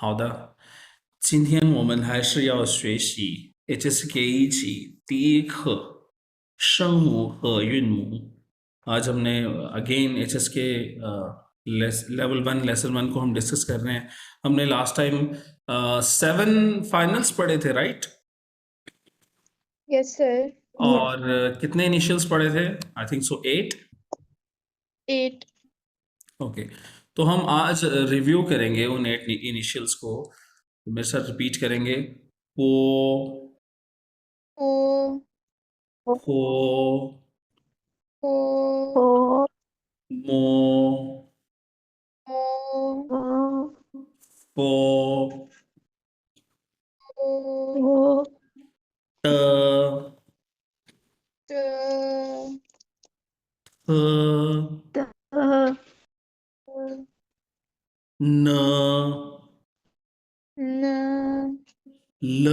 好的，今天我们还是要学习 HSK 一起第一课生母和韵母। आज हमने again HSK level 1 lesson 1 को हम डिस्कस कर रहे हैं। हमने लास्ट टाइम 7 फाइनल्स पढ़े थे, राइट? Yes sir. और कितने इनिशियल्स पढ़े थे? I think so 8। 8। ओके, तो हम आज रिव्यू करेंगे उन 8 इनिशियल्स को। मेरे साथ रिपीट करेंगे। पो, ओ फो, ओ मो, ओ पो, ओ ट, ट थ, न, न ल।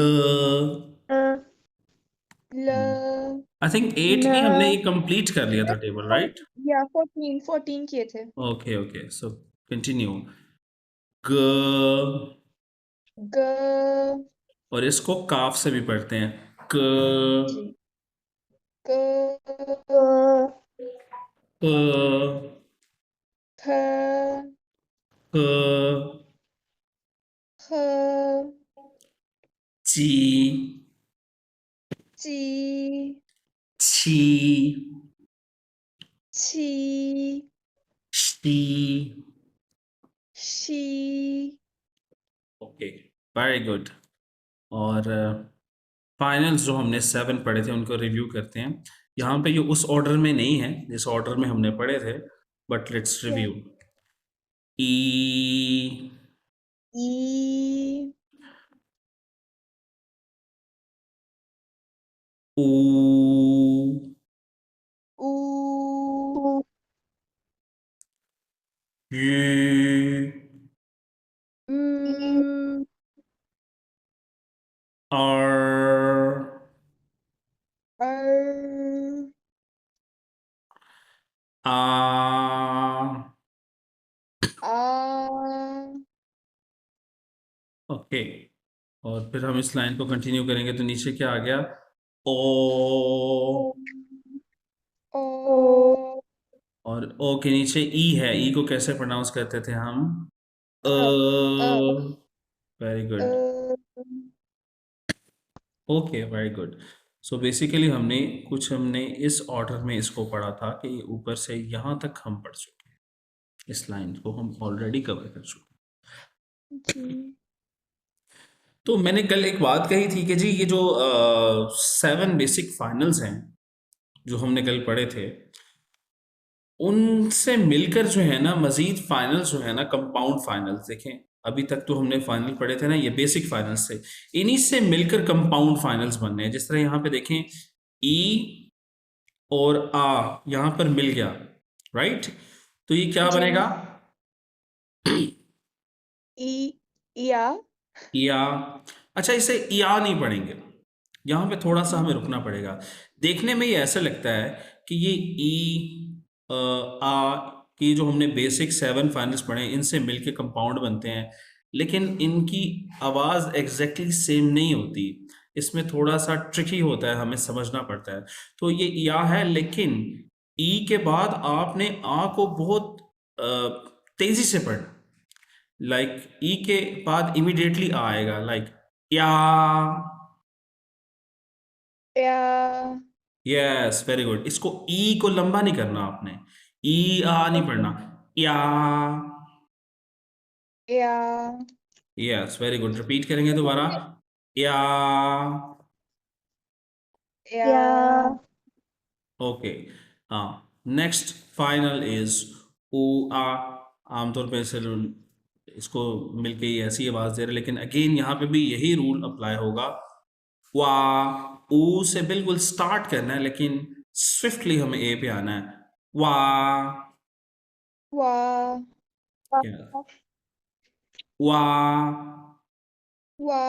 ल आई थिंक 8 ही हमने ये कंप्लीट कर लिया था टेबल, राइट? या 14 किए थे। Okay okay, so continue. ग, ग और इसको काफ से भी पढ़ते हैं। क, जी क क, ख क, ख ची, ची छी, छी she. She. Okay, very good. और फाइनल्स जो हमने 7 पढ़े थे उनको रिव्यू करते हैं। यहाँ पे ये उस ऑर्डर में नहीं है जिस ऑर्डर में हमने पढ़े थे, बट लेट्स रिव्यू। ई, ई ऊ, ऊ यू, ऊ are, or uh, uh okay. और फिर हम इस लाइन को कंटिन्यू करेंगे तो नीचे क्या आ गया? ओ, ओ ओ और ओ के नीचे ई है। ई को कैसे प्रोनाउंस करते थे हम? Uh. Uh uh very uh good. Okay, very good. So basically हमने इस ऑर्डर में इसको पढ़ा था कि ऊपर से यहाँ तक हम पढ़ चुके हैं। इस लाइन को हम ऑलरेडी कवर कर चुके जी हैं। तो मैंने कल एक बात कही थी कि जी ये जो 7 बेसिक फाइनल्स हैं जो हमने कल पढ़े थे, उनसे मिलकर जो है ना मजीद फाइनल्स जो है ना कंपाउंड फाइनल्स देखें। अभी तक तो हमने फाइनल पढ़े थे ना, ये बेसिक फाइनल्स थे। इन्हीं से मिलकर कंपाउंड फाइनल्स बनने हैं। जिस तरह यहाँ पे देखें, ई और आ यहाँ पर मिल गया, राइट? तो ये क्या जी बनेगा? ई या या। अच्छा, इसे या नहीं पढ़ेंगे। यहाँ पे थोड़ा सा हमें रुकना पड़ेगा। देखने में ये ऐसा लगता है कि ये ई आ की जो हमने बेसिक 7 फाइनल्स पढ़े हैं इनसे मिलके कंपाउंड बनते हैं, लेकिन इनकी आवाज़ एग्जैक्टली सेम नहीं होती। इसमें थोड़ा सा ट्रिकी होता है, हमें समझना पड़ता है। तो ये या है, लेकिन ई के बाद आपने आ को बहुत तेजी से पढ़ना। लाइक ई के बाद इमीडिएटली आएगा, लाइक या। या यस, वेरी गुड। इसको ई को लंबा नहीं करना आपने। ई आ नहीं ओके पढ़ना। या। या यस, वेरी गुड। रिपीट करेंगे दोबारा। या। या ओके, हाँ। नेक्स्ट फाइनल इज ऊ आ। आमतौर पे इसे इसको मिलके ही ऐसी आवाज दे रहे, लेकिन अगेन यहाँ पे भी यही रूल अप्लाई होगा। वा, ऊ से बिल्कुल स्टार्ट करना है, लेकिन स्विफ्टली हमें ए पे आना है। वा। वा Yeah. वा। वा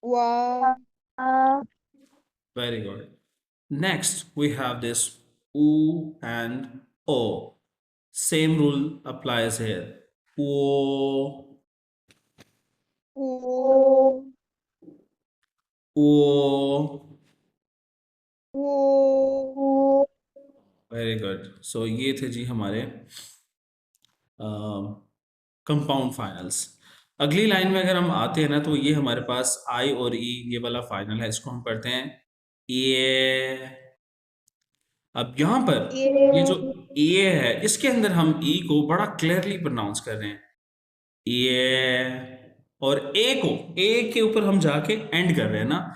वा Very good. Next, we have this oo and o. Same rule applies here. O, O, O. O, very good. So ये थे जी हमारे कंपाउंड फाइनल्स। अगली लाइन में अगर हम आते हैं ना तो ये हमारे पास आई और ई ये वाला फाइनल है, इसको हम पढ़ते हैं ये। अब यहाँ पर ये जो A, ए है इसके अंदर हम ई को बड़ा क्लियरली प्रोनाउंस कर रहे हैं ये। और ए के ऊपर हम जाके एंड कर रहे हैं ना।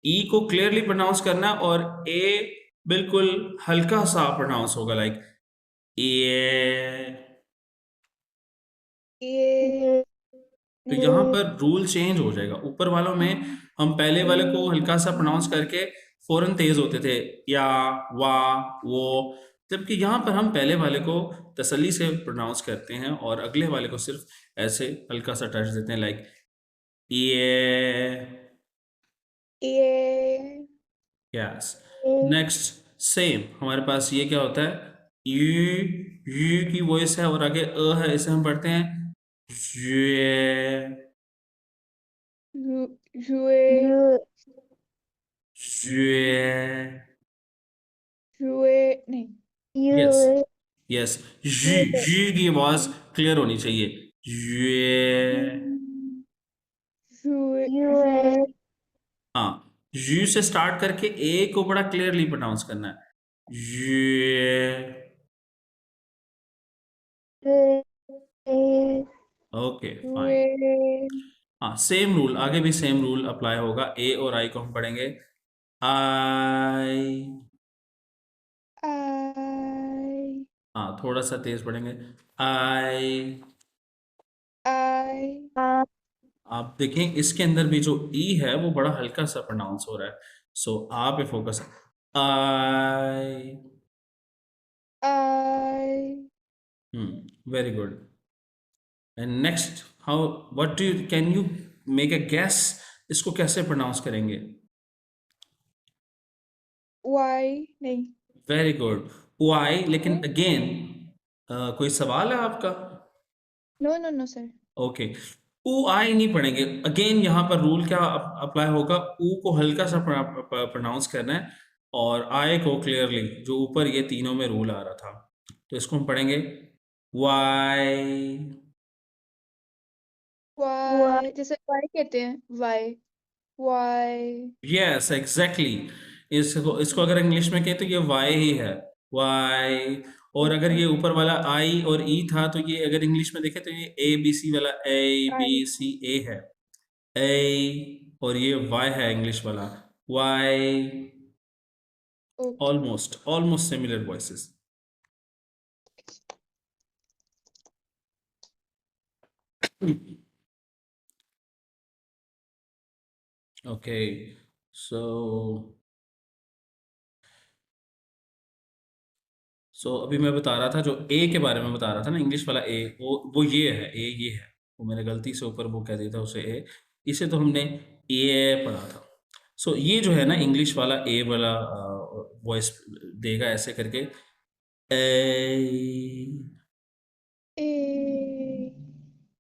ई को क्लियरली प्रोनाउंस करना और ए बिल्कुल हल्का सा प्रोनाउंस होगा लाइक ये। A, तो यहाँ पर रूल चेंज हो जाएगा। ऊपर वालों में हम पहले वाले को हल्का सा प्रोनाउंस करके फौरन तेज होते थे या वा वो, जबकि यहाँ पर हम पहले वाले को तसल्ली से प्रोनाउंस करते हैं और अगले वाले को सिर्फ ऐसे हल्का सा टच देते हैं लाइक ये। A, yes. नेक्स्ट सेम हमारे पास ये क्या होता है यू की वॉइस है और आगे अ है, इसे हम पढ़ते हैं ये Jouer, ये। jouer, नहीं, यस यस जी jouer, जी की आवाज क्लियर होनी चाहिए ये। jouer, हाँ, यू से स्टार्ट करके ए को बड़ा क्लियरली प्रोनाउंस करना है ये। Okay fine. jouer, हाँ सेम रूल, आगे भी सेम रूल अप्लाई होगा। ए और आई को हम पढ़ेंगे आई। I, हाँ थोड़ा सा तेज पढ़ेंगे आई। I, आप देखें इसके अंदर भी जो ई है वो बड़ा हल्का सा प्रोनाउंस हो रहा है। सो आ पे focus. I. I, very good. And next how what do you can you make a gas, इसको कैसे प्रोनाउंस करेंगे? Y, नहीं, वेरी गुड। वाई, लेकिन अगेन कोई सवाल है आपका? no, no, no, sir. Okay. ऊ आई नहीं पढ़ेंगे। अगेन यहाँ पर रूल क्या अप्लाई होगा, ऊ को हल्का सा प्रोनाउंस करना है और आई को क्लियरली, जो ऊपर ये तीनों में रूल आ रहा था। तो इसको हम पढ़ेंगे वाई। Y, जैसे Y कहते हैं, Y, Y, यस एग्जैक्टली। इसको इसको अगर इंग्लिश में कहें तो ये वाई ही है, वाई। और अगर ये ऊपर वाला आई और ई था तो ये अगर इंग्लिश में देखें तो ये ए बी सी वाला ए बी I, सी ए है, ए। और ये वाई है इंग्लिश वाला, Y. okay. Almost almost similar voices. Okay. So अभी मैं बता रहा था जो ए के बारे में बता रहा था ना, इंग्लिश वाला ए, वो ये है, ए ये है। वो मैंने गलती से ऊपर वो कह दिया था उसे ए। इसे तो हमने ए पढ़ा था। सो ये जो है ना इंग्लिश वाला ए वाला वॉइस देगा ऐसे करके ए। A,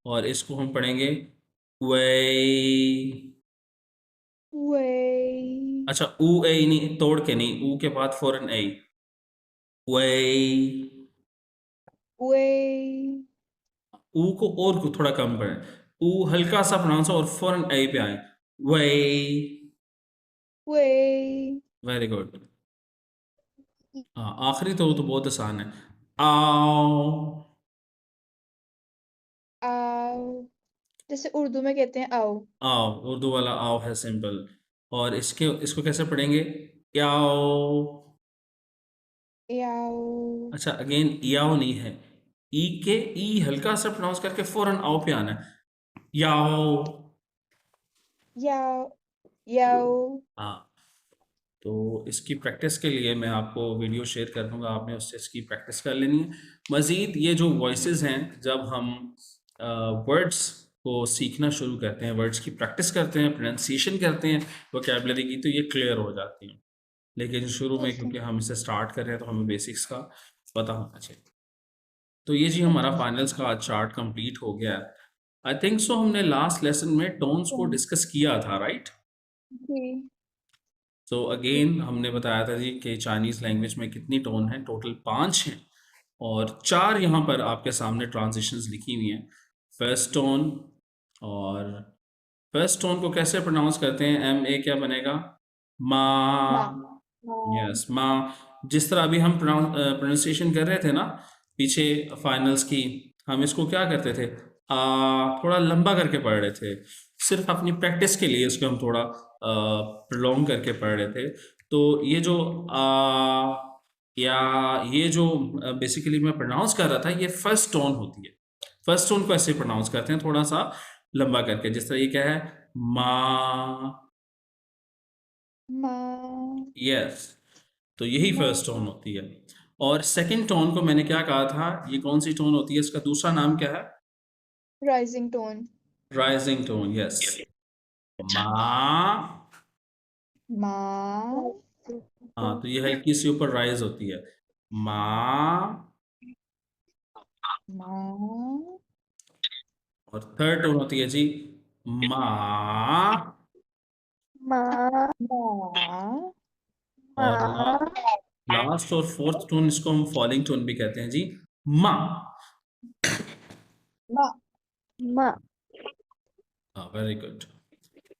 और इसको हम पढ़ेंगे वे। way, अच्छा ऊ ए नहीं, तोड़ के नहीं, ऊ के बाद फौरन ए, वे। way, ऊ को और को थोड़ा कम करें, ऊ हल्का सा प्रोनाउंस और फौरन ए पे आए, वे। way, very good. हाँ आखिरी तो वो तो बहुत आसान है, आओ। आओ, जैसे उर्दू में कहते हैं आओ, आओ, उर्दू वाला आओ है सिंपल। और इसके इसको कैसे पढ़ेंगे, याओ। आओ, अच्छा अगेन याओ नहीं है, ई के ई हल्का सा प्रोनाउंस करके फौरन आओ पे आना है, याओ। याओ, याओ, हाँ। तो इसकी प्रैक्टिस के लिए मैं आपको वीडियो शेयर कर दूंगा, आपने उससे इसकी प्रैक्टिस कर लेनी है। मज़ीद ये जो वॉइसेस हैं, जब हम वर्ड्स को सीखना शुरू करते हैं, वर्ड्स की प्रैक्टिस करते हैं, प्रोनाउंसिएशन करते हैं वोकैबलरी की, तो ये क्लियर हो जाती हैं। लेकिन शुरू में okay, क्योंकि हम इसे स्टार्ट कर रहे हैं तो हमें बेसिक्स का पता होना चाहिए। तो ये जी हमारा okay, फाइनल्स का आज चार्ट कंप्लीट हो गया है। आई थिंक सो हमने लास्ट लेसन में टोन्स को डिस्कस किया था, राइट? जी। सो अगेन हमने बताया था जी कि चाइनीज़ लैंग्वेज में कितनी टोन है, टोटल 5 हैं और 4 यहाँ पर आपके सामने ट्रांजिशंस लिखी हुई हैं। फर्स्ट टोन, और फर्स्ट टोन को कैसे प्रोनाउंस करते हैं? एम ए क्या बनेगा? मा। माँ। यस, मा। जिस तरह अभी हम प्रोनाउंसिएशन कर रहे थे ना पीछे फाइनल्स की, हम इसको क्या करते थे? थोड़ा लंबा करके पढ़ रहे थे, सिर्फ अपनी प्रैक्टिस के लिए इसको हम थोड़ा प्रोलॉन्ग करके पढ़ रहे थे। तो ये जो या ये जो बेसिकली मैं प्रोनाउंस कर रहा था, ये फर्स्ट टोन होती है। फर्स्ट टोन को ऐसे प्रोनाउंस करते हैं थोड़ा सा लंबा करके, जिस तरह ये क्या है? मा। माँ। यस, तो यही माँ। फर्स्ट टोन होती है। और सेकंड टोन को मैंने क्या कहा था, ये कौन सी टोन होती है? इसका दूसरा नाम क्या है? Rising tone. Rising tone, yes. मा। माँ। हाँ, तो ये हल्की सी ऊपर राइज होती है। मा। माँ। और थर्ड टोन होती है जी मा। माँ। माँ। और माँ। लास्ट और फोर्थ टोन, इसको हम फॉलिंग टोन भी कहते हैं जी, मा। माँ। माँ। हाँ, वेरी गुड।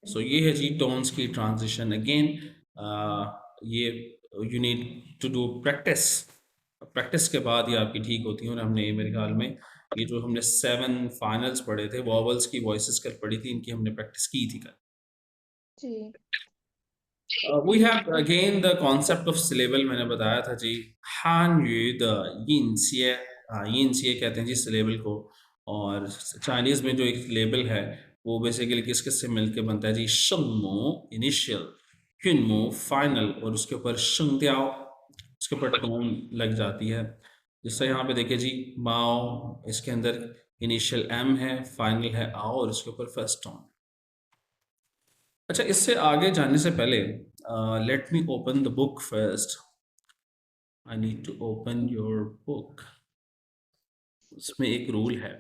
सो ये है जी टोन्स की ट्रांजिशन। अगेन ये you need to do practice. Practice के बाद ये आपकी ठीक होती है। और हमने मेरे ख्याल में ये जो हमने 7 फाइनल्स पढ़े थे, वॉवल्स की वॉइसेस कल पढ़ी थी, इनकी हमने प्रैक्टिस की थी कल। जी। We have again the concept of syllable, मैंने बताया था जी। हानयू द यिनसिए, यिनसिए कहते हैं जी सिलेबल को। और चाइनीज़ में जो एक लेबल है वो बेसिकली किस किस से मिलके बनता है जी? शंगमो इनिशियल, ह्युनमो फाइनल, और उसके ऊपर शंगत्याओ, उसके ऊपर टोन लग जाती है। जिससे यहाँ पे देखिए जी, माओ, इसके अंदर इनिशियल एम है, फाइनल है आओ, और उसके ऊपर फर्स्ट टोन। अच्छा, इससे आगे जाने से पहले let me open the book first. I need to open your book. उसमें एक रूल है,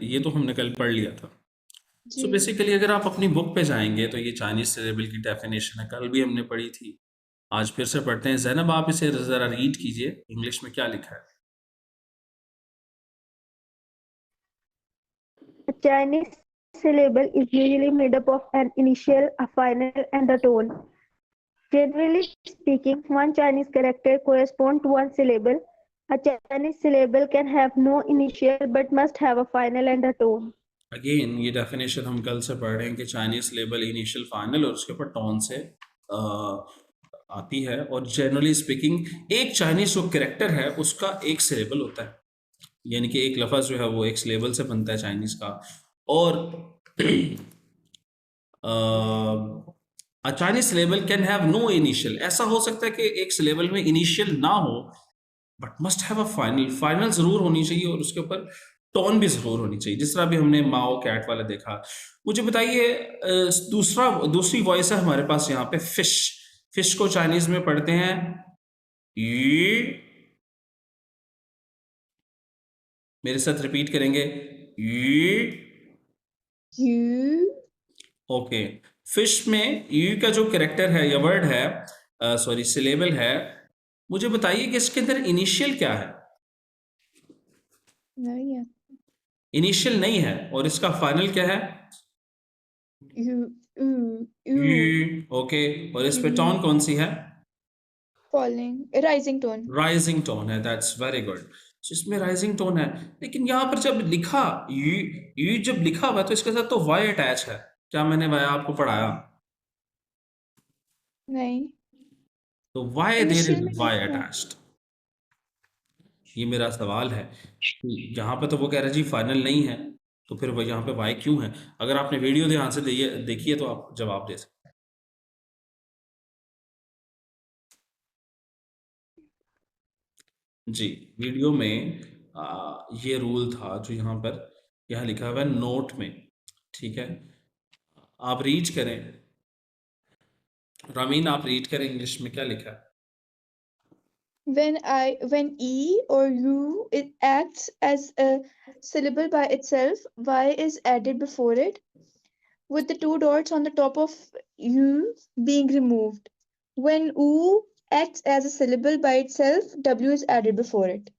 ये तो हमने कल पढ़ लिया था। सो जी। बेसिकली अगर आप अपनी बुक पे जाएंगे तो ये चाइनीज सिलेबल की डेफिनेशन है, कल भी हमने पढ़ी थी, आज फिर से पढ़ते हैं। जैनब, आप इसे ज़रा रीड कीजिए, इंग्लिश में क्या लिखा है? A Chinese syllable is usually made up of an initial, a final, and a tone. Generally speaking, one Chinese character corresponds to one syllable. A Chinese syllable can have no initial but must have a final and a tone. Again ये definition हम कल से पढ़ रहे हैं कि Chinese label initial, final और उसके ऊपर टोन से आती है। और जनरली स्पीकिंग एक चाइनीज जो कैरेक्टर है उसका एक सिलेबल होता है, यानी कि एक लफ्ज़ जो है वो एक सिलेबल से बनता है चाइनीज का। और a Chinese syllable can have no initial. ऐसा हो सकता है कि एक सिलेबल में इनिशियल ना हो but must have a final, final जरूर होनी चाहिए, और उसके ऊपर टोन भी जरूर होनी चाहिए, जिस तरह भी हमने माओ कैट वाला देखा। मुझे बताइए, दूसरी वॉइस है हमारे पास यहाँ पे फिश। फिश को चाइनीज में पढ़ते हैं ई। मेरे साथ रिपीट करेंगे, ई। यू। ओके, फिश में यू का जो कैरेक्टर है या वर्ड है, सॉरी सिलेबल है, मुझे बताइए कि इसके अंदर इनिशियल क्या है? नहीं है। इनिशियल नहीं है। और इसका फाइनल क्या है? यू। यू। यू। ओके, और इस पे टोन कौन सी है? Falling, rising tone. Rising tone है, दैट्स वेरी गुड। इसमें राइजिंग टोन है, लेकिन यहाँ पर जब लिखा यू, यू जब लिखा हुआ है तो इसके साथ तो वाई अटैच है। क्या मैंने वाई आपको पढ़ाया? नहीं, तो वाई देयर इनिशियल इज में नहीं वाई था। अटैच्ड? ये मेरा सवाल है। यहाँ पे तो वो कह रहे जी फाइनल नहीं है, तो फिर वो यहाँ पे वाई क्यों है? अगर आपने वीडियो ध्यान से देखिए तो आप जवाब दे सकते हैं। जी, वीडियो में ये रूल था जो यहाँ लिखा हुआ है नोट में, ठीक है? आप रीड करें, रामीन आप रीड करें इंग्लिश में क्या लिखा है। when E or U it acts as a syllable by itself, Y is added before it, with the two dots on the top of U being removed. When U acts as a syllable by itself, W is added before it.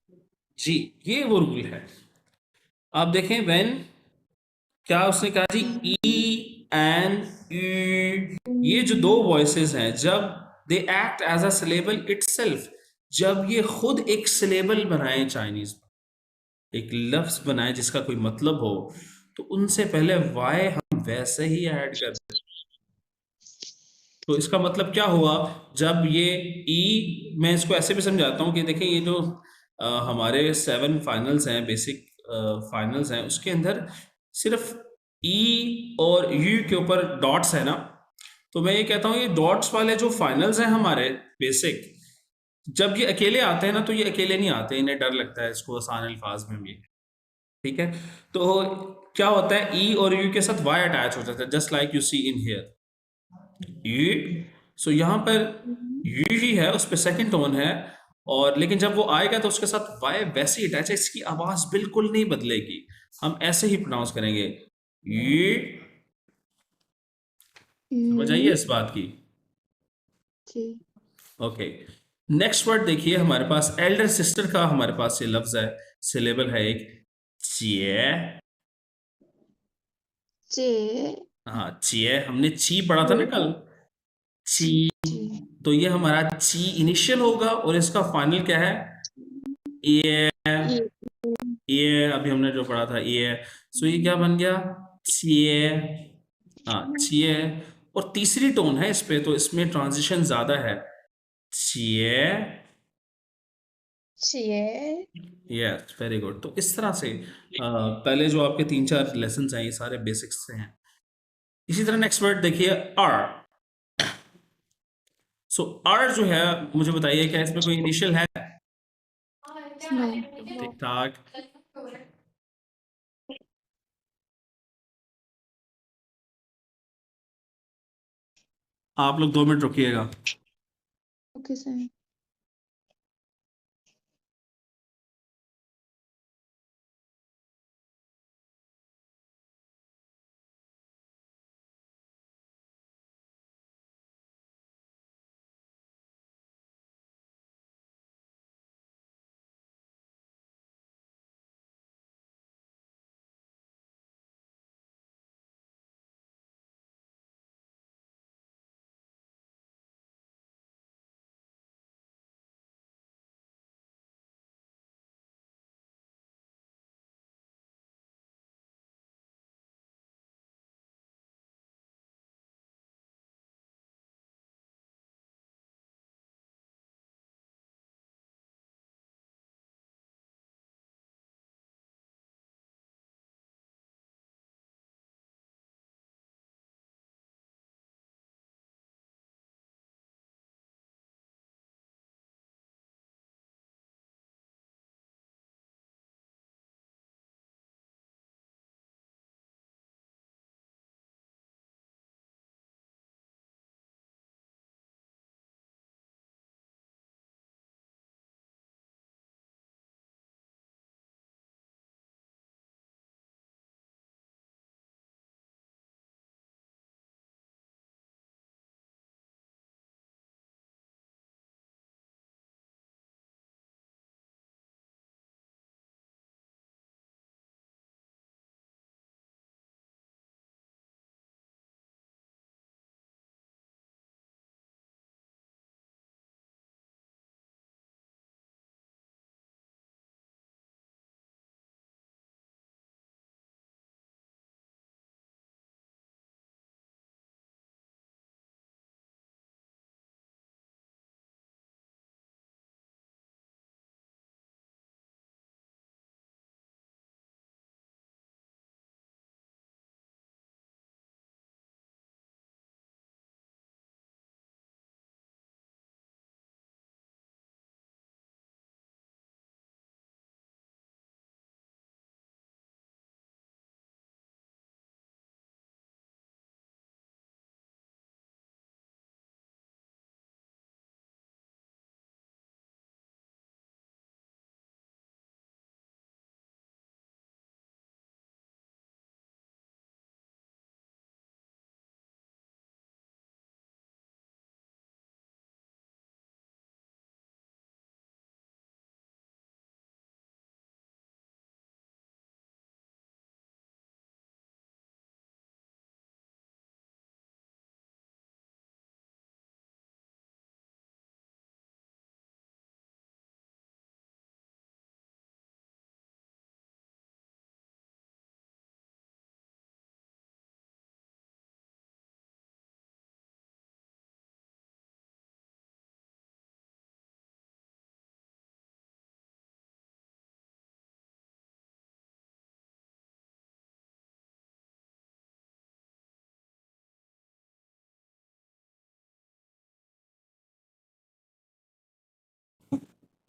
जी, ये वो rule है। आप देखें when, क्या उसने कहा जी, E and ये जो दो वॉइसेस हैं, जब they act as a syllable itself, जब ये खुद एक सिलेबल बनाए चाइनीज, एक लफ्ज बनाए जिसका कोई मतलब हो, तो उनसे पहले वाई हम वैसे ही ऐड कर दें। तो इसका मतलब क्या हुआ, जब ये ई, मैं इसको ऐसे भी समझाता हूँ कि देखिए ये जो हमारे 7 फाइनल्स हैं, बेसिक फाइनल्स हैं, उसके अंदर सिर्फ ई और यू के ऊपर डॉट्स है ना, तो मैं ये कहता हूँ ये डॉट्स वाले जो फाइनल्स हैं हमारे बेसिक, जब ये अकेले आते हैं ना, तो ये अकेले नहीं आते, इन्हें डर लगता है इसको आसान अल्फाज में भी, ठीक है। तो क्या होता है, ई और यू के साथ वाई अटैच हो जाता है, just like you see in here U. So यहाँ पर यू ही है, उस पर सेकंड टोन है, और लेकिन जब वो आएगा तो उसके साथ वाई वैसे ही अटैच है, इसकी आवाज बिल्कुल नहीं बदलेगी, हम ऐसे ही प्रोनाउंस करेंगे यू। समझ आइए इस बात की? जी। ओके, नेक्स्ट वर्ड देखिए, हमारे पास एल्डर सिस्टर का हमारे पास ये लफ्ज है, सिलेबल है एक, चिए। चे हाँ, चिए, हमने ची पढ़ा था ना कल, ची। ची तो ये हमारा ची इनिशियल होगा, और इसका फाइनल क्या है, ये। ये ये अभी हमने जो पढ़ा था ये, सो ये क्या बन गया, चिए। हाँ, चिए। और तीसरी टोन है इस पे, तो इसमें ट्रांजिशन ज्यादा है, चिए। चे यस, वेरी गुड। तो इस तरह से पहले जो आपके 3-4 लेसन हैं, ये सारे बेसिक्स से हैं। इसी तरह नेक्स्ट वर्ड देखिए, आर। सो आर जो है, मुझे बताइए क्या इसमें कोई इनिशियल है? नो ठीक ठाक। आप लोग 2 मिनट रुकिएगा। Okay sir.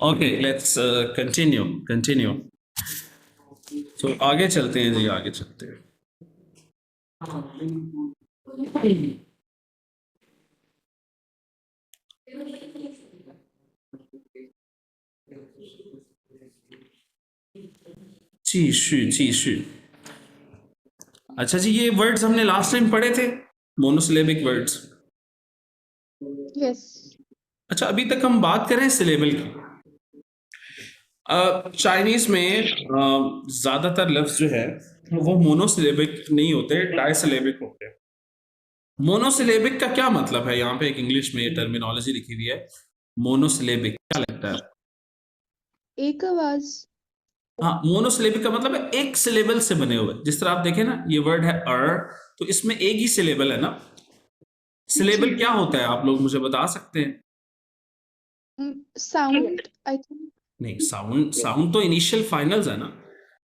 Okay, let's continue. तो आगे चलते हैं जी, आगे चलते हैं।继续। अच्छा जी, ये वर्ड्स हमने लास्ट टाइम पढ़े थे, मोनोसिलेबिक वर्ड्स। Yes. अच्छा, अभी तक हम बात करें सिलेबल की। चाइनीज में ज्यादातर लफ्ज जो है वो मोनोसिलेबिक नहीं होते, डायसिलेबिक होते हैं। मोनोसिलेबिक का क्या मतलब है? यहाँ पे एक इंग्लिश में टर्मिनोलॉजी लिखी हुई है, मोनोसिलेबिक। क्या लगता है? एक आवाज। हाँ, मोनोसिलेबिक का मतलब है एक सिलेबल से बने हुए। जिस तरह आप देखें ना, ये वर्ड है तो इसमें एक ही सिलेबल है ना। सिलेबल जी। क्या होता है, आप लोग मुझे बता सकते हैं? Sound, I think. नहीं, साउंड तो इनिशियल फाइनल्स है ना।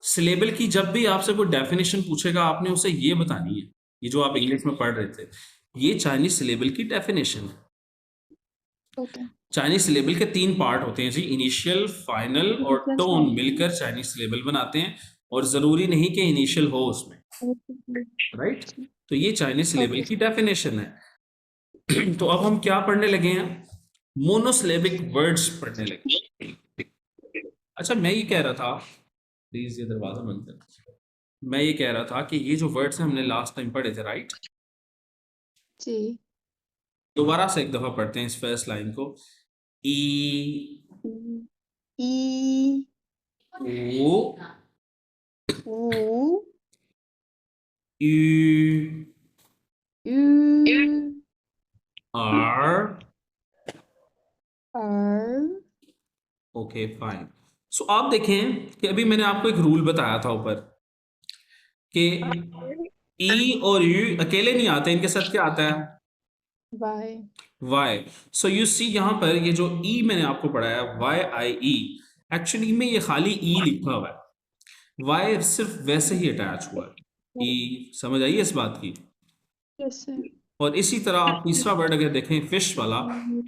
सिलेबल की जब भी आपसे कोई डेफिनेशन पूछेगा, आपने उसे ये बतानी है। ये जो आप इंग्लिश में पढ़ रहे थे, ये चाइनीज सिलेबल की डेफिनेशन है। Okay. चाइनीज सिलेबल के 3 पार्ट होते हैं जी, इनिशियल, फाइनल और Initial टोन sound. मिलकर चाइनीज सिलेबल बनाते हैं। और जरूरी नहीं कि इनिशियल हो उसमें, राइट। तो ये चाइनीज सिलेबल Okay. की डेफिनेशन है। तो अब हम क्या पढ़ने लगे हैं? मोनोसिलेबिक वर्ड्स पढ़ने लगे। अच्छा, मैं ये कह रहा था, प्लीज ये दरवाजा बंद कर। मैं ये कह रहा था कि ये जो वर्ड्स हैं हमने लास्ट टाइम पढ़े थे, राइट। जी। दोबारा से एक दफा पढ़ते हैं इस फर्स्ट लाइन को। E, E, O, U, U, U, R. R. Okay, fine. So आप देखें कि अभी मैंने आपको एक रूल बताया था ऊपर कि ई और यू अकेले नहीं आते, इनके साथ क्या आता है? Y. Y. So you see, यहाँ पर ये जो ई मैंने आपको पढ़ाया, YIE, एक्चुअली में ये खाली ई लिखा हुआ है, वाई सिर्फ वैसे ही अटैच हुआ है। ई, समझ आई इस बात की? Yes, sir. और इसी तरह आप तीसरा वर्ड अगर देखें, फिश वाला,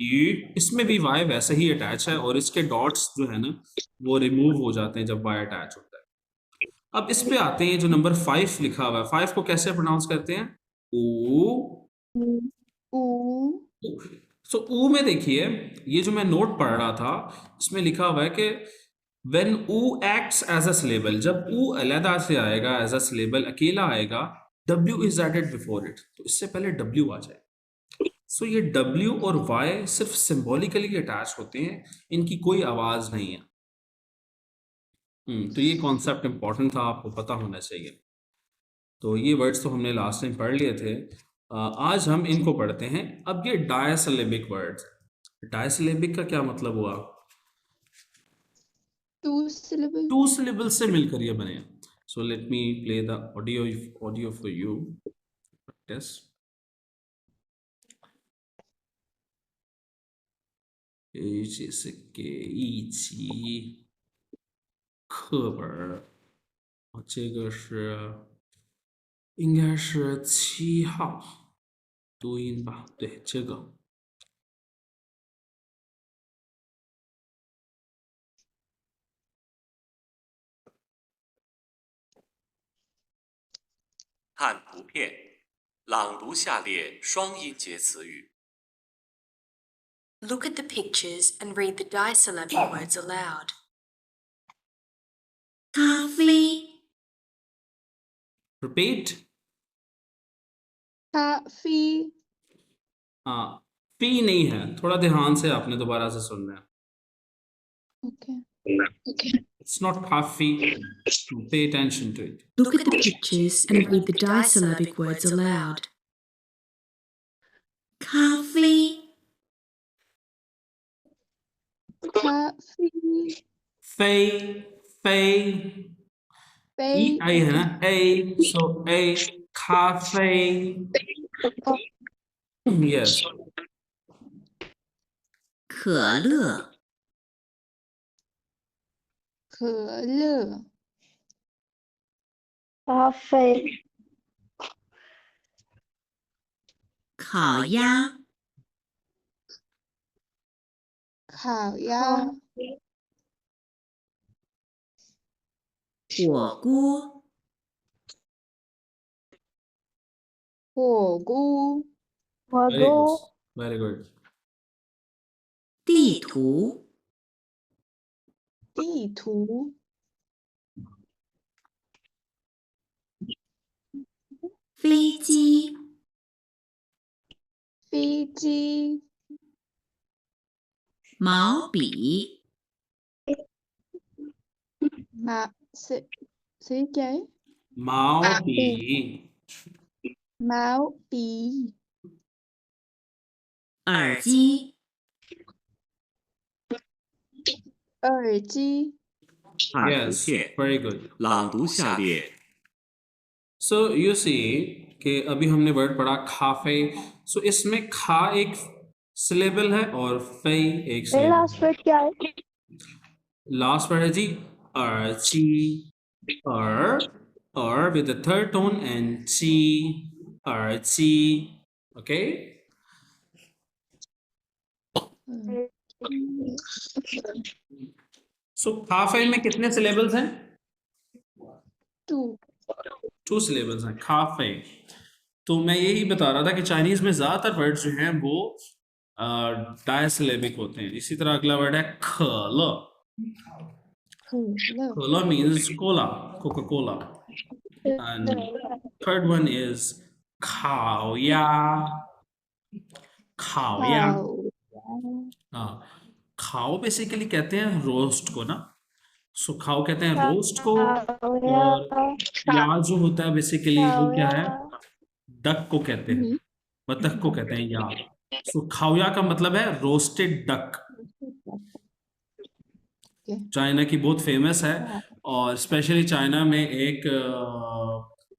ई, इसमें भी वाई वैसे ही अटैच है, और इसके डॉट्स जो है ना वो रिमूव हो जाते हैं जब वाई अटैच होता है। अब इस पे आते हैं, जो नंबर 5 लिखा हुआ है, 5 को कैसे प्रोनाउंस करते हैं? ओ। U, सो ऊ में देखिए, ये जो मैं नोट पढ़ रहा था, इसमें लिखा हुआ है कि व्हेन ऊ एक्ट्स एज अ सिलेबल, जब ऊ अलहदा से आएगा, एज अ सिलेबल अकेला आएगा, W is added before it, तो इससे पहले डब्ल्यू आ जाए। सो ये डब्ल्यू और वाई सिर्फ सिंबॉलिकली अटैच होते हैं, इनकी कोई आवाज नहीं है। तो ये कॉन्सेप्ट इंपॉर्टेंट था, आपको पता होना चाहिए। तो ये वर्ड्स तो हमने लास्ट टाइम पढ़ लिए थे। आज हम इनको पढ़ते हैं। अब ये डायसिलेबिक वर्ड्स। डायसिलेबिक का क्या मतलब हुआ? two syllable. 2 सिलेबल से मिलकर ये बने। So let me play the audio for you practice. जैसे कि 一起课本，这个是应该是7号读音吧？对，这个。看图片，朗读下列双音节词语。 Look at the pictures and read the disyllabic words aloud. Coffee, Repeat. Coffee. हाँ, पी नहीं है, थोड़ा ध्यान से आपने दोबारा से सुनना है। Okay. It's not coffee. Pay attention to it. look at the pictures and read the disyllabic words aloud. Coffee, Coffee. Fei, Fei. E I है ना, A, so A, cafe. Yes. 可乐，可乐。cafe, 烤鸭，烤鸭。火锅、火锅、 very good, Wago, very good. 地图、地图、飞机、飞机、毛笔、马सही क्या है? माओ पी. माओ पी, 耳机、耳机、看图 Yes, 片， very good. 朗读下列。 So you see कि अभी हमने वर्ड पढ़ा खाफे. So इसमें खा एक सिलेबल है और फे एक the सिलेबल. last word क्या है? लास्ट वर्ड है जी अर्ची. और with the third tone and ची, अर्ची. Okay. So खाफे में कितने सिलेबल्स हैं? टू. 2 सिलेबल्स हैं खाफे. तो मैं यही बता रहा था कि चाइनीज में ज्यादातर वर्ड जो हैं वो डायसिलेबिक होते हैं. इसी तरह अगला वर्ड है खल. खल means Cola, Coca Cola. And third one is खाओया. खाओया. हाँ, खाओ बेसिकली कहते हैं रोस्ट को ना. सो खाओ कहते हैं रोस्ट को. और या जो होता है बेसिकली वो क्या है? डक को कहते हैं, बतख को कहते हैं या. सो खाओया का मतलब है रोस्टेड डक. चाइना की बहुत फेमस है. और स्पेशली चाइना में एक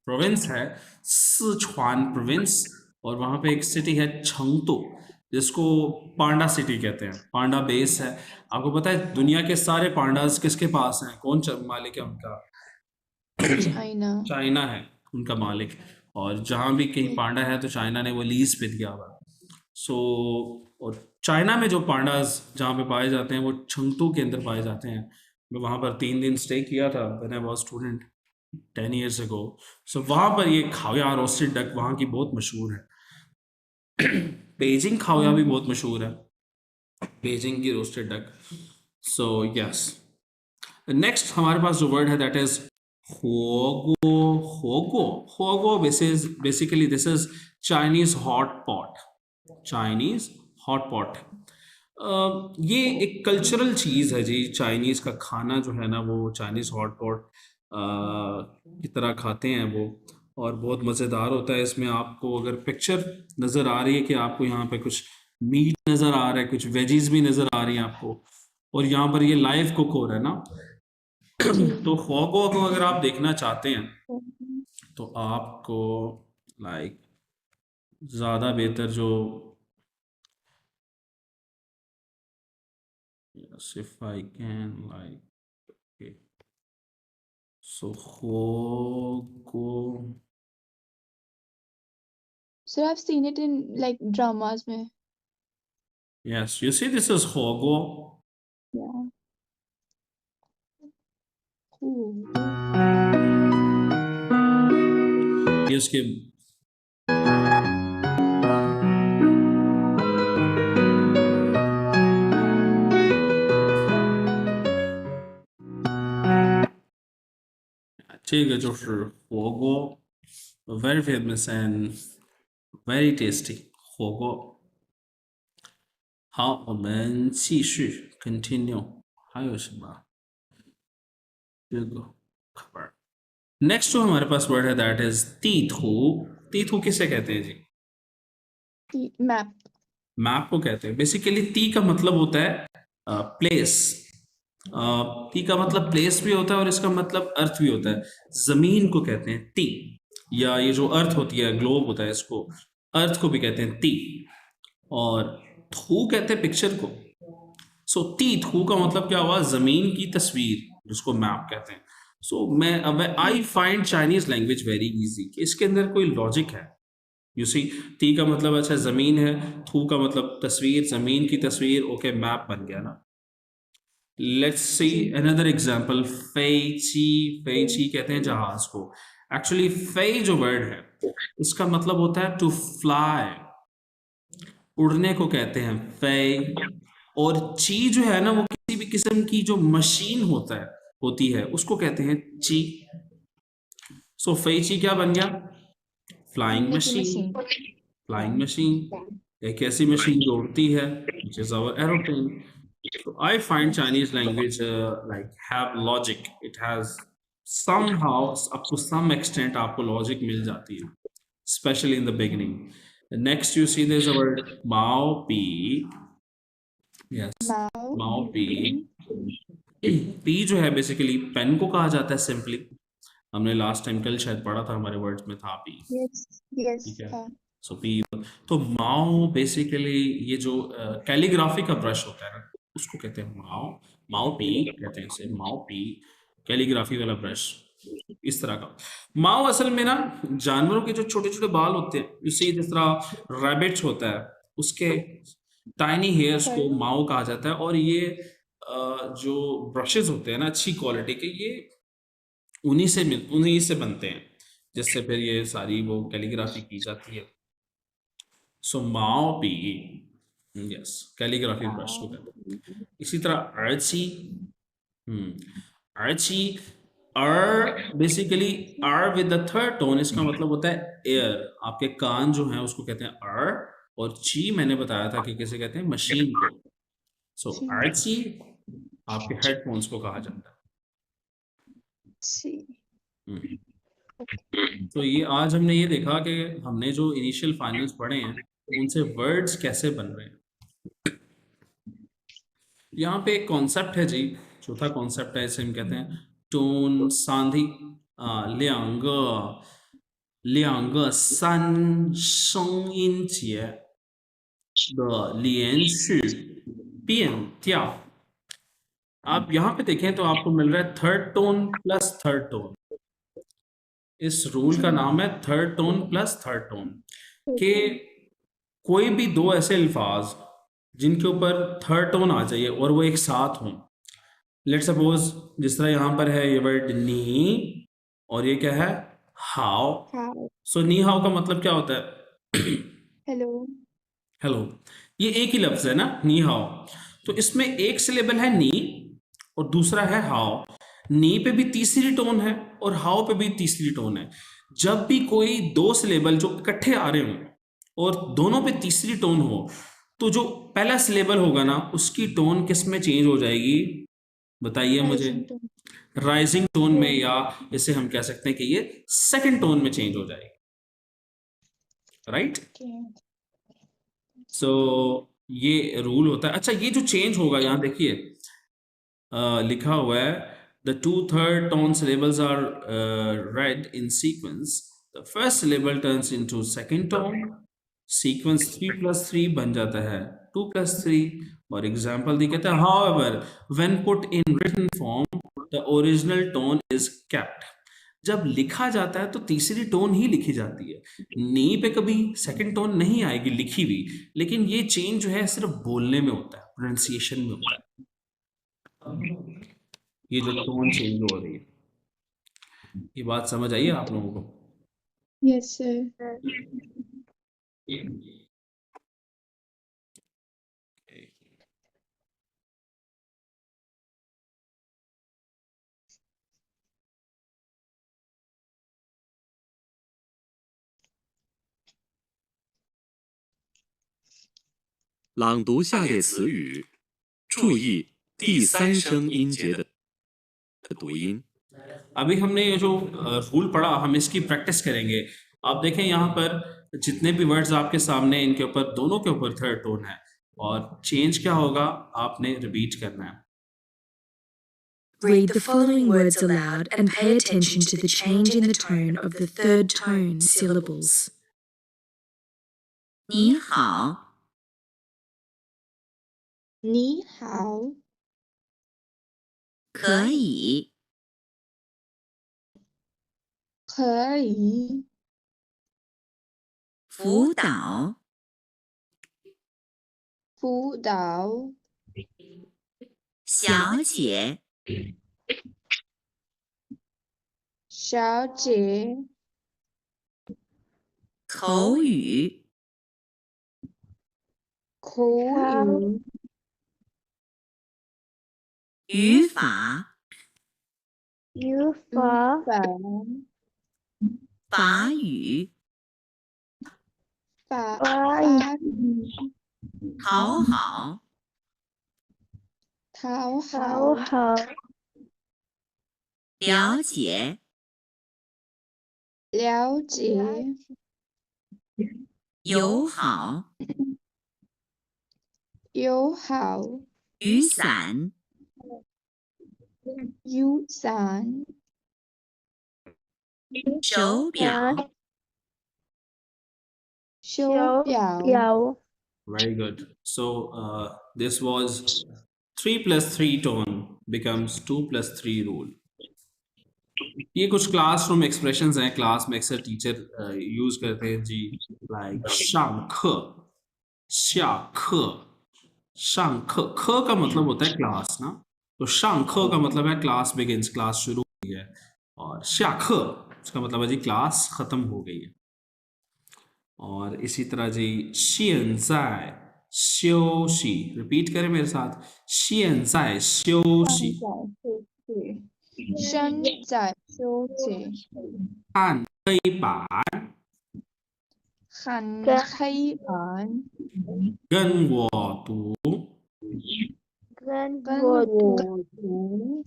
प्रोविंस है सिचुआन प्रोविंस. और वहाँ पे एक सिटी है छंगतू जिसको पांडा सिटी कहते हैं. पांडा बेस है. आपको पता है दुनिया के सारे पांडास किसके पास हैं? कौन मालिक है उनका? चाइना. चाइना है उनका मालिक. और जहाँ भी कहीं पांडा है तो चाइना ने वो लीज पे दिया हुआ. सो और चाइना में जो पांडास जहाँ पे पाए जाते हैं वो छंगतू के अंदर पाए जाते हैं. मैं वहाँ पर 3 दिन स्टे किया था when I was student 10 years ago. सो वहाँ पर ये खाओया रोस्टेड डक वहाँ की बहुत मशहूर है. बेजिंग खाओया भी बहुत मशहूर है, बेजिंग की roasted duck. So yes, next हमारे पास जो वर्ड है दैट इज होगो. होगो, होगो basically this is Chinese hot pot. Chinese hot pot. ये एक कल्चरल चीज़ है जी. चाइनीज़ का खाना जो है ना वो चाइनीज़ हॉट पॉट की तरह खाते हैं वो. और बहुत मज़ेदार होता है. इसमें आपको अगर पिक्चर नज़र आ रही है कि आपको यहाँ पे कुछ मीट नज़र आ रहा है, कुछ वेजीज भी नज़र आ रही हैं आपको. और यहाँ पर ये लाइव कुक हो रहा है ना. तो होगो को अगर आप देखना चाहते हैं तो आपको लाइक ज़्यादा बेहतर जो yes, if I can like okay. So hogo. So I've seen it in like dramas में. Yes, you see this is hogo. Yeah. Cool. ये उसके这个就是火锅 very famous and very tasty 火锅。好，我们继续 continue 还有什么？这个 cover next जो हमारे पास word है that is तीथू. तीथू किसे कहते हैं जी? Map. Map को कहते हैं. बेसिकली ती का मतलब होता है प्लेस. ती का मतलब प्लेस भी होता है और इसका मतलब अर्थ भी होता है. जमीन को कहते हैं ती, या ये जो अर्थ होती है ग्लोब होता है इसको अर्थ को भी कहते हैं ती. और थू कहते हैं पिक्चर को. सो ती थू का मतलब क्या हुआ? जमीन की तस्वीर जिसको मैप कहते हैं. So I find Chinese language very easy. इसके अंदर कोई लॉजिक है. यू सी, ती का मतलब अच्छा जमीन है, थू का मतलब तस्वीर, जमीन की तस्वीर. ओके, मैप बन गया ना. लेट्स सी अनदर एग्जांपल, फेची। फेची कहते हैं जहाज को। एक्चुअली फे जो वर्ड है इसका मतलब होता है टू फ्लाई, उड़ने को कहते हैं फे। और ची जो है ना वो किसी भी किस्म की जो मशीन होती है उसको कहते हैं ची। सो फेची क्या बन गया? Flying Mickey machine. machine. Flying Yeah. Machine एक ऐसी मशीन जो उड़ती है, which is our aeroplane. So I find Yes. Chinese language like have logic. It has somehow up to some extent आपको logic मिल जाती है, especially in the beginning. Next you see there's a word Mao Pi. Yes, Mao. Mao Pi. P जो है basically pen को कहा जाता है simply. हमने लास्ट टाइम कल शायद पढ़ा था, हमारे वर्ड्स में था पी। Yes. Yes. ठीक है, सो पी। तो माओ बेसिकली ये जो कैलीग्राफी का ब्रश होता है ना उसको कहते हैं माओ। माओ पी कहते हैं इसे, माओ पी कैलीग्राफी वाला ब्रश इस तरह का। माओ असल में ना जानवरों के जो छोटे छोटे बाल होते हैं, जैसे जिस तरह रैबिट्स होता है उसके टाइनी हेयर्स को Sorry. माओ कहा जाता है। और ये जो ब्रशेस होते हैं ना अच्छी क्वालिटी के, ये उन्हीं से बनते हैं जिससे फिर ये सारी वो कैलीग्राफी की जाती है। सो माओ पी, यस, कैलीग्राफी ब्रश को कहते हैं। इसी तरह अर्ची, अर्ची, basically are with the third tone, इसका मतलब होता है एयर। आपके कान जो हैं उसको कहते हैं आर। और ची मैंने बताया था कि किसे कहते हैं, मशीन को। सो अर्ची आपके हेडफोन्स को कहा जाता See. है। तो ये आज हमने ये देखा कि हमने जो इनिशियल फाइनल्स पढ़े हैं उनसे वर्ड्स कैसे बन रहे हैं। यहाँ पे एक कॉन्सेप्ट है जी, चौथा कॉन्सेप्ट है, इसे हम कहते हैं टोन सांधी। ल्यांग ल्यांग सान संग इन जिए द लियन शि बियन त्या। आप यहाँ पे देखें तो आपको मिल रहा है third tone plus third tone. इस रूल का नाम है third tone plus third tone. कि कोई भी दो ऐसे अल्फाज जिनके ऊपर थर्ड टोन आ जाइए और वो एक साथ हों। लेट सपोज जिस तरह यहाँ पर है ये वर्ड नी, और ये क्या है, how. How. So knee how का मतलब क्या होता है? Hello. हेलो। ये एक ही लफ्ज है ना, नी हाउ। तो इसमें एक सिलेबल है नी और दूसरा है हाउ। नी पे भी तीसरी टोन है और हाउ पे भी तीसरी टोन है। जब भी कोई दो सिलेबल जो इकट्ठे आ रहे हों और दोनों पे तीसरी टोन हो, तो जो पहला सिलेबल होगा ना उसकी टोन किस में चेंज हो जाएगी, बताइए मुझे। Rising tone. राइजिंग टोन में, या इसे हम कह सकते हैं कि ये सेकंड टोन में चेंज हो जाएगी, राइट। Okay. सो ये रूल होता है। अच्छा, ये जो चेंज होगा यहाँ देखिए लिखा हुआ है, the two third tone syllables are read in sequence. The first syllable turns into second tone. Sequence 3+3 बन जाता है 2+3। और एग्जाम्पल दी कहता है, however when put in written form the original tone is kept. जब लिखा जाता है तो तीसरी टोन ही लिखी जाती है। नी पे कभी सेकंड टोन नहीं आएगी लिखी हुई, लेकिन ये चेंज जो है सिर्फ बोलने में होता है, प्रोनाउंसिएशन में होता है। ये जो टोन चेंज हो रही है, ये बात समझ आई है आप लोगों को? Yes, sir. 朗读下列词语，注意第三声音节的读音。 अभी हमने ये जो रूल पढ़ा, हम इसकी प्रैक्टिस करेंगे। आप देखें यहाँ पर जितने भी वर्ड्स आपके सामने, इनके ऊपर दोनों के ऊपर थर्ड टोन है, और चेंज क्या होगा आपने रिपीट करना है। Read the following words aloud and pay attention to the change in the tone of the third tone syllables. 你好，你好，可以，可以，辅导，辅导，小姐，小姐，口语，口语，语法，语法，法，法语，法法语，语，讨好，讨讨好，好，了解，了解，友好，友好，雨伞，雨伞，手表，手手表，表， Very good. So this was 3 plus 3 tone becomes 2 plus 3 rule. ये कुछ classroom expressions हैं class में अक्सर teacher use करते हैं जी like 上课下课上课ख का मतलब होता है क्लास ना तो 上课 का मतलब है क्लास बिगिंस क्लास शुरू हुई है और 下课 उसका मतलब है जी क्लास खत्म हो गई है और इसी तरह जी 现在休息 रिपीट करें मेरे साथ 现在休息现在休息，看黑板看黑板，跟我读跟跟我读，我读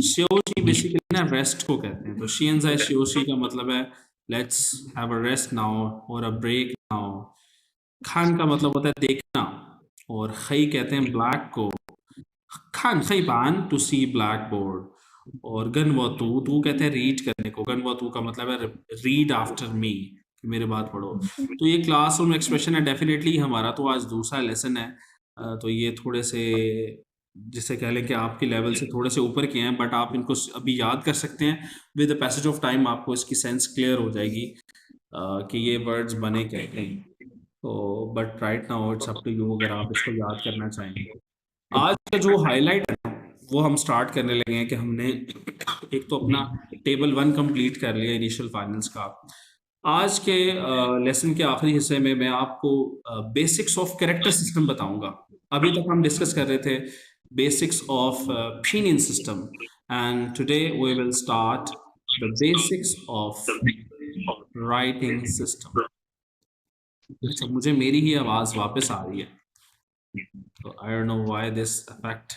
，शियोशी बेसिकली ना रेस्ट को कहते हैं तो शियनजाई शियोशी का मतलब है let's have a rest now और अ ब्रेक नाउ खान का मतलब होता है देखना और खई कहते हैं ब्लैक को खान खई बान टू सी ब्लैक बोर्ड और गन व तू कहते हैं रीड करने को गन व तू का मतलब है रीड आफ्टर मी मेरे बात पढ़ो तो ये क्लासरूम एक्सप्रेशन है डेफिनेटली हमारा तो आज दूसरा लेसन है तो ये थोड़े से जिसे कह लें कि आपके लेवल से थोड़े से ऊपर के हैं बट आप इनको अभी याद कर सकते हैं with the passage of time आपको इसकी सेंस क्लियर हो जाएगी कि ये वर्ड्स बने कहते हैं तो but right now it's up to you अगर आप इसको याद करना चाहेंगे आज का जो हाईलाइट है वो हम स्टार्ट करने लगे हैं कि हमने एक तो अपना टेबल 1 कंप्लीट कर लिया इनिशियल फाइनल्स का आज के लेसन के आखिरी हिस्से में मैं आपको बेसिक्स ऑफ कैरेक्टर सिस्टम बताऊंगा अभी तक हम डिस्कस कर रहे थे basics of opinion system and today we will start the basics of writing system अच्छा मुझे मेरी ही आवाज वापस आ रही है तो I don't know why this effect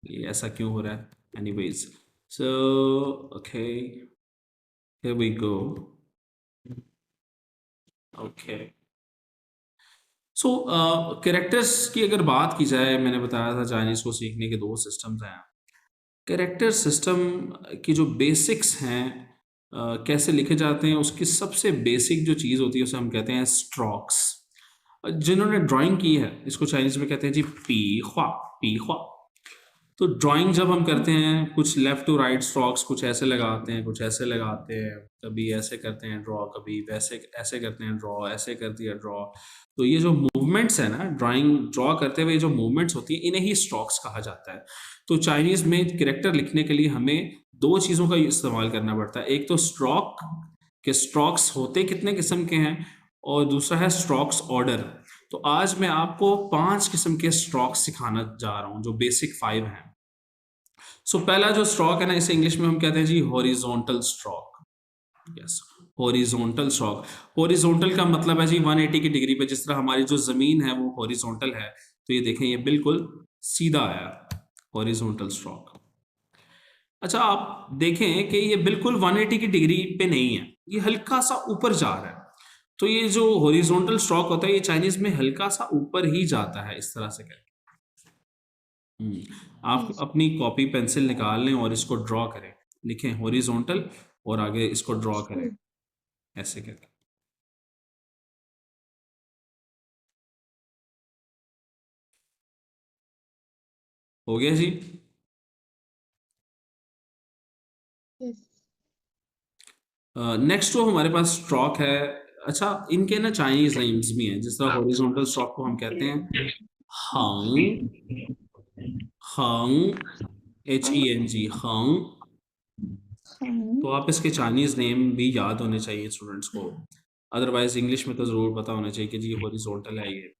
ये ऐसा क्यों हो रहा है anyways so okay here we go okay so characters की अगर बात की जाए मैंने बताया था चाइनीज को सीखने के 2 सिस्टम्स हैं कैरेक्टर सिस्टम की जो बेसिक्स हैं कैसे लिखे जाते हैं उसकी सबसे बेसिक जो चीज़ होती है उसे हम कहते हैं स्ट्रोक्स जिन्होंने ड्राइंग की है इसको चाइनीज में कहते हैं जी पी ख्वा तो ड्राइंग जब हम करते हैं कुछ लेफ्ट टू राइट स्ट्रोक्स कुछ ऐसे लगाते हैं कुछ ऐसे लगाते हैं कभी ऐसे करते हैं ड्रॉ कभी वैसे ऐसे करते हैं ड्रॉ ऐसे कर दिया ड्रॉ तो ये जो मूवमेंट्स है ना ड्राइंग ड्रॉ करते हुए जो मूवमेंट्स होती हैं इन्हें ही स्ट्रोक्स कहा जाता है तो चाइनीज में कैरेक्टर लिखने के लिए हमें 2 चीज़ों का इस्तेमाल करना पड़ता है एक तो स्ट्रोक के स्ट्रोक्स होते कितने किस्म के हैं और दूसरा है स्ट्रोक्स ऑर्डर तो आज मैं आपको 5 किस्म के स्ट्रोक्स सिखाना जा रहा हूं जो बेसिक 5 हैं सो पहला जो स्ट्रोक है ना इसे इंग्लिश में हम कहते हैं जी horizontal stroke yes horizontal stroke horizontal का मतलब है जी 180 की डिग्री पे जिस तरह हमारी जो जमीन है वो हॉरिजॉन्टल है तो ये देखें ये बिल्कुल सीधा आया हॉरिजॉन्टल स्ट्रोक अच्छा आप देखें कि ये बिल्कुल 180 की डिग्री पे नहीं है ये हल्का सा ऊपर जा रहा है तो ये जो हॉरिजॉन्टल स्ट्रोक होता है ये चाइनीज में हल्का सा ऊपर ही जाता है इस तरह से करके आप अपनी कॉपी पेंसिल निकाल लें और इसको ड्रॉ करें लिखें हॉरिजॉन्टल और आगे इसको ड्रॉ करें ऐसे करके हो गया जी नेक्स्ट जो हमारे पास स्ट्रोक है अच्छा इनके ना चाइनीज नेम्स भी हैं जिस तरह हॉरिजॉन्टल स्ट्रोक को हम कहते हैं हंग हंग, HENG, हंग। तो आप इसके चाइनीज नेम भी याद होने चाहिए स्टूडेंट्स को, अदरवाइज इंग्लिश में तो ज़रूर पता होना चाहिए कि जी हॉरिजॉन्टल है ये,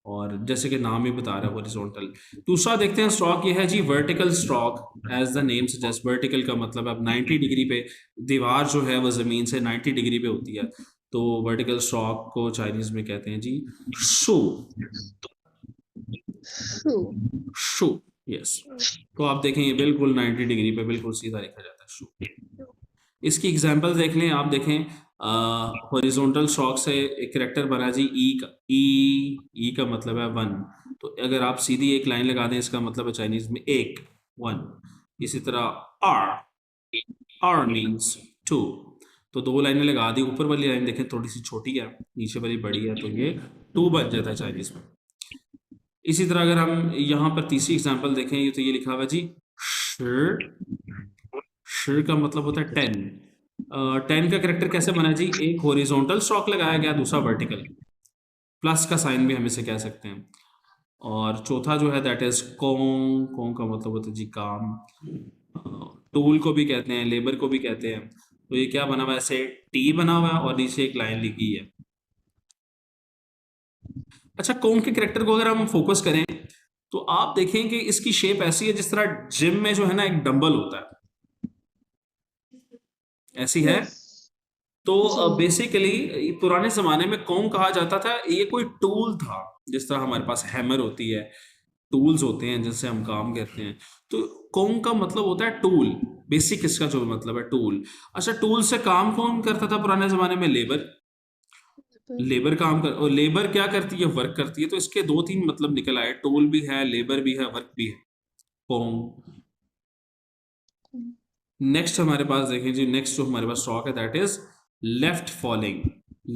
और जैसे कि नाम ही बता रहा है हॉरिजॉन्टल। दूसरा देखते हैं स्ट्रोक, ये है जी vertical stroke. As the name suggest, vertical का मतलब अब 90 डिग्री पे दीवार जो है वो ज़मीन से 90 डिग्री पे होती है, तो वर्टिकल स्ट्रोक को चाइनीज में कहते हैं जी शू। Shoe. शू, यस। तो आप देखें ये बिल्कुल 90 डिग्री पे बिल्कुल सीधा लिखा जाता है शू। इसकी एग्जांपल देख लें, आप देखें हॉरिजॉन्टल स्ट्रोक से एक कैरेक्टर बना जी ई का मतलब है 1, तो अगर आप सीधी एक लाइन लगा दें इसका मतलब है चाइनीज में 1। इसी तरह आर मीन्स 2, तो 2 लाइनें लगा दी, ऊपर वाली लाइन देखें थोड़ी सी छोटी है, नीचे वाली बड़ी है, तो ये 2 बन जाता है चाइनीज में। इसी तरह अगर हम यहाँ पर तीसरी एग्जांपल देखें, ये तो ये लिखा हुआ है जी शिर का मतलब होता है 10। 10 का कैरेक्टर कैसे बना जी, एक हॉरिजॉन्टल स्ट्रोक लगाया गया, दूसरा वर्टिकल, प्लस का साइन भी हम इसे कह सकते हैं। और चौथा जो है दैट इज कोंग, कोंग का मतलब होता है जी काम। टूल को भी कहते हैं, लेबर को भी कहते हैं। तो ये क्या बना हुआ है, ऐसे टी बना हुआ है और नीचे एक लाइन लिखी है। अच्छा, कोंग के कैरेक्टर को अगर हम फोकस करें तो आप देखें कि इसकी शेप ऐसी है जिस तरह जिम में जो है ना एक डंबल होता है, ऐसी है। Yes. तो जी। बेसिकली पुराने जमाने में कोंग कहा जाता था, ये कोई टूल था, जिस तरह हमारे पास हैमर होती है, टूल्स होते हैं जिनसे हम काम करते हैं। तो कोंग का मतलब होता है टूल, बेसिक इसका जो मतलब है टूल। अच्छा, टूल से काम कौन करता था पुराने जमाने में, लेबर। लेबर काम कर, और लेबर क्या करती है, वर्क करती है। तो इसके 2-3 मतलब निकल आए, टूल भी है, लेबर भी है, वर्क भी है, कोंग। नेक्स्ट हमारे पास देखें जी, नेक्स्ट जो हमारे पास स्ट्रोक है that is left falling.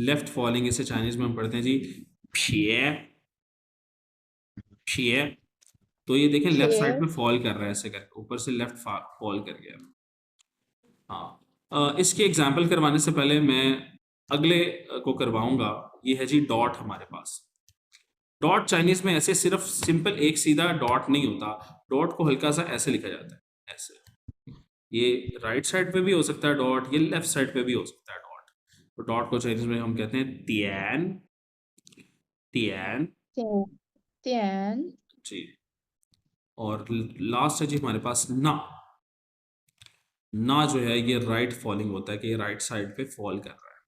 Left falling इसे चाइनीज में हम पढ़ते हैं जी फिए, फिए। तो ये देखें लेफ्ट साइड में फॉल कर रहा है, ऐसे करके ऊपर से लेफ्ट फॉल कर गया। हाँ, इसके एग्जाम्पल करवाने से पहले मैं अगले को करवाऊंगा। ये है जी डॉट हमारे पास। डॉट चाइनीज में ऐसे सिर्फ सिंपल एक सीधा डॉट नहीं होता, डॉट को हल्का सा ऐसे लिखा जाता है, ऐसे। ये राइट साइड पे भी हो सकता है डॉट, ये लेफ्ट साइड पे भी हो सकता है डॉट। तो डॉट को चाइनीज में हम कहते हैं तियान, तियान Tian. जी। और लास्ट है जी हमारे पास ना। ना जो है ये राइट फॉलिंग होता है, कि ये राइट साइड पे फॉल कर रहा है।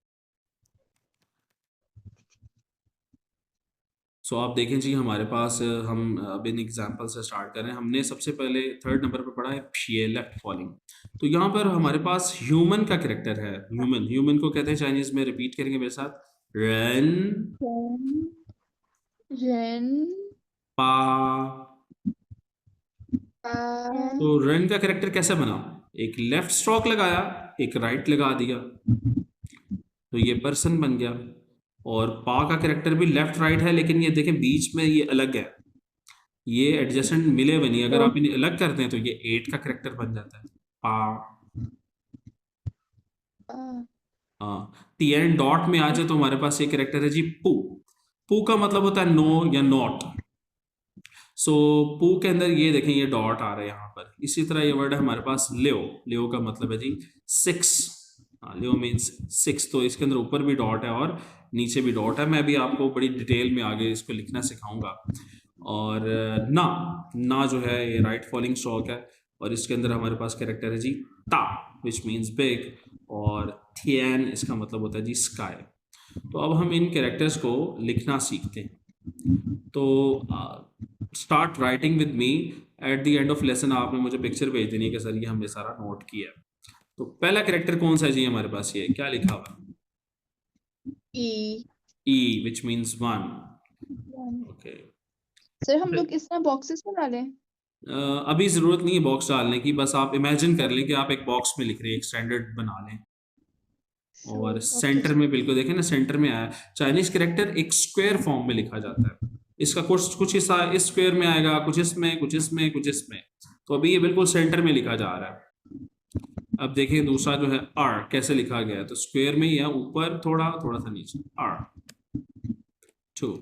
सो आप देखें जी हमारे पास, हम अब इन एग्जाम्पल से स्टार्ट करें। हमने सबसे पहले 3rd नंबर पर पढ़ा है फिए, लेफ्ट फॉलिंग। तो यहाँ पर हमारे पास ह्यूमन का कैरेक्टर है, ह्यूमन। ह्यूमन को कहते हैं चाइनीज में, रिपीट करेंगे मेरे साथ, रन Ren. पा। Pa. तो रन का कैरेक्टर कैसे बना, एक लेफ्ट स्ट्रोक लगाया, एक राइट लगा दिया, तो ये पर्सन बन गया। और पा का कैरेक्टर भी लेफ्ट राइट है, लेकिन ये देखें बीच में ये अलग है, ये एडजेसेंट मिले बनी। अगर आप इन्हें अलग करते हैं तो ये 8 का कैरेक्टर बन जाता है, पा। Pa. हाँ, टी एन डॉट में आ जाए तो हमारे पास ये कैरेक्टर है जी पू। पू का मतलब होता है नो या नॉट। सो पू के अंदर ये देखें ये डॉट आ रहा है यहाँ पर। इसी तरह ये वर्ड है हमारे पास लियो। लियो का मतलब है जी 6। हाँ, लियो मीन्स 6। तो इसके अंदर ऊपर भी डॉट है और नीचे भी डॉट है। मैं अभी आपको बड़ी डिटेल में आगे इसको लिखना सिखाऊंगा। और ना जो है ये राइट फॉलिंग स्ट्रोक है, और इसके अंदर हमारे पास कैरेक्टर है जी ता, विच मीन्स बिग। और थियन इसका मतलब होता है जी स्काई। तो अब हम इन कैरेक्टर्स को लिखना सीखते हैं। तो start writing with me. At the end of lesson आपने मुझे पिक्चर भेज देनी है कि सर ये हमने सारा नोट किया है। तो पहला कैरेक्टर कौन सा है जी हमारे पास, ये क्या लिखा हुआ, E. E, which means 1। Okay, sir हम लोग इस तरह बॉक्सेस बना लें। अभी ज़रूरत नहीं है बॉक्स डालने की, बस आप इमेजिन कर लें कि आप एक बॉक्स में लिख रहे हैं, एक स्टैंडर्ड बना लें। और सेंटर में बिल्कुल देखें ना, सेंटर में आया। चाइनीज कैरेक्टर एक स्क्वायर फॉर्म में लिखा जाता है। इसका कुछ हिस्सा इस स्क्वायर में आएगा, कुछ इसमें, कुछ इसमें, कुछ इसमें। तो अभी ये बिल्कुल सेंटर में लिखा जा रहा है। अब देखिए दूसरा जो है आर कैसे लिखा गया है, तो स्क्वायर में ही है, ऊपर थोड़ा थोड़ा सा नीचे, आर 2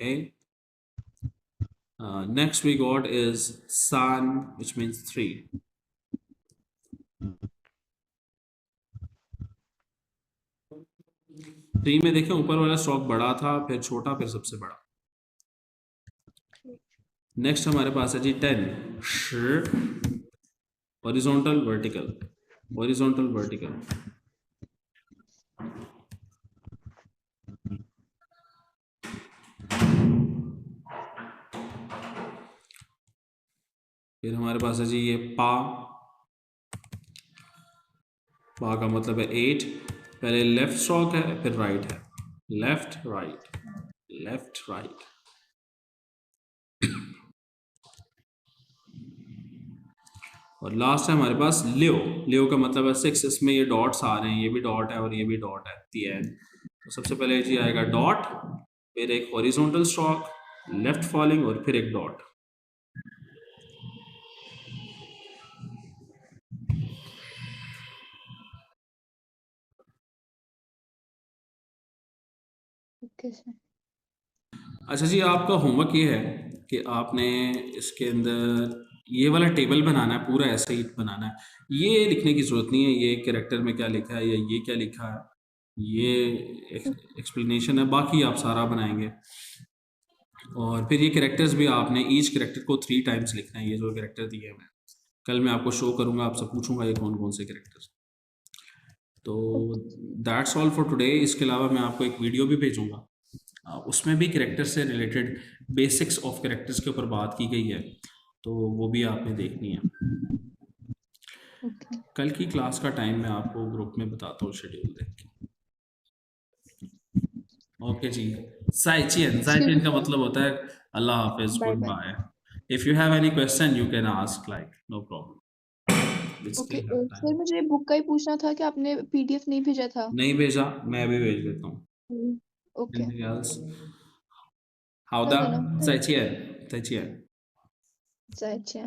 ए Next we got is san, which means 3. Three में देखें ऊपर वाला स्ट्रोक बड़ा था, फिर छोटा, फिर सबसे बड़ा। नेक्स्ट हमारे पास है जी 10 श, हॉरिजॉन्टल वर्टिकल, हॉरिजॉन्टल वर्टिकल। फिर हमारे पास है जी ये पा, पा का मतलब है 8, पहले लेफ्ट स्ट्रोक है फिर राइट है, लेफ्ट राइट, लेफ्ट राइट। और लास्ट है हमारे पास लियो, लियो का मतलब है 6, इसमें ये डॉट्स आ रहे हैं, ये भी डॉट है और ये भी डॉट है दी एंड। तो सबसे पहले जी आएगा डॉट, फिर एक हॉरिजॉन्टल स्ट्रोक, लेफ्ट फॉलिंग और फिर एक डॉट। Okay sir. अच्छा जी, आपका होमवर्क ये है कि आपने इसके अंदर ये वाला टेबल बनाना है, पूरा ऐसे ही बनाना है। ये लिखने की ज़रूरत नहीं है, ये कैरेक्टर में क्या लिखा है या ये क्या लिखा है, ये एक्सप्लेनेशन है, बाकी आप सारा बनाएंगे। और फिर ये कैरेक्टर्स भी आपने ईच कैरेक्टर को 3 टाइम्स लिखना है। ये जो कैरेक्टर दिए हैं कल मैं आपको शो करूँगा, आपसे पूछूंगा ये कौन कौन से कैरेक्टर्स। तो दैट्स ऑल फॉर टुडे। इसके अलावा मैं आपको एक वीडियो भी भेजूँगा, उसमें भी कैरेक्टर से रिलेटेड बेसिक्स ऑफ कैरेक्टर्स के ऊपर बात की गई है, तो वो भी आपने देखनी है। ओके। कल की क्लास का टाइम मैं आपको ग्रुप में बताता हूँ, शेड्यूल देख के। ओके जी, साइचियन, साइचियन का मतलब होता है अल्लाह हाफिज, bye goodbye. Bye. If you have any question you can ask, like no problem, we okay still have sir, time. मुझे बुक का ही पूछना था कि आपने पीडीएफ नहीं भेजा था। नहीं भेजा, मैं भी भेज देता हूँ। ओके। Anything else? नो हाउदा, नो नो, साइचियन, साइचियन। अच्छा।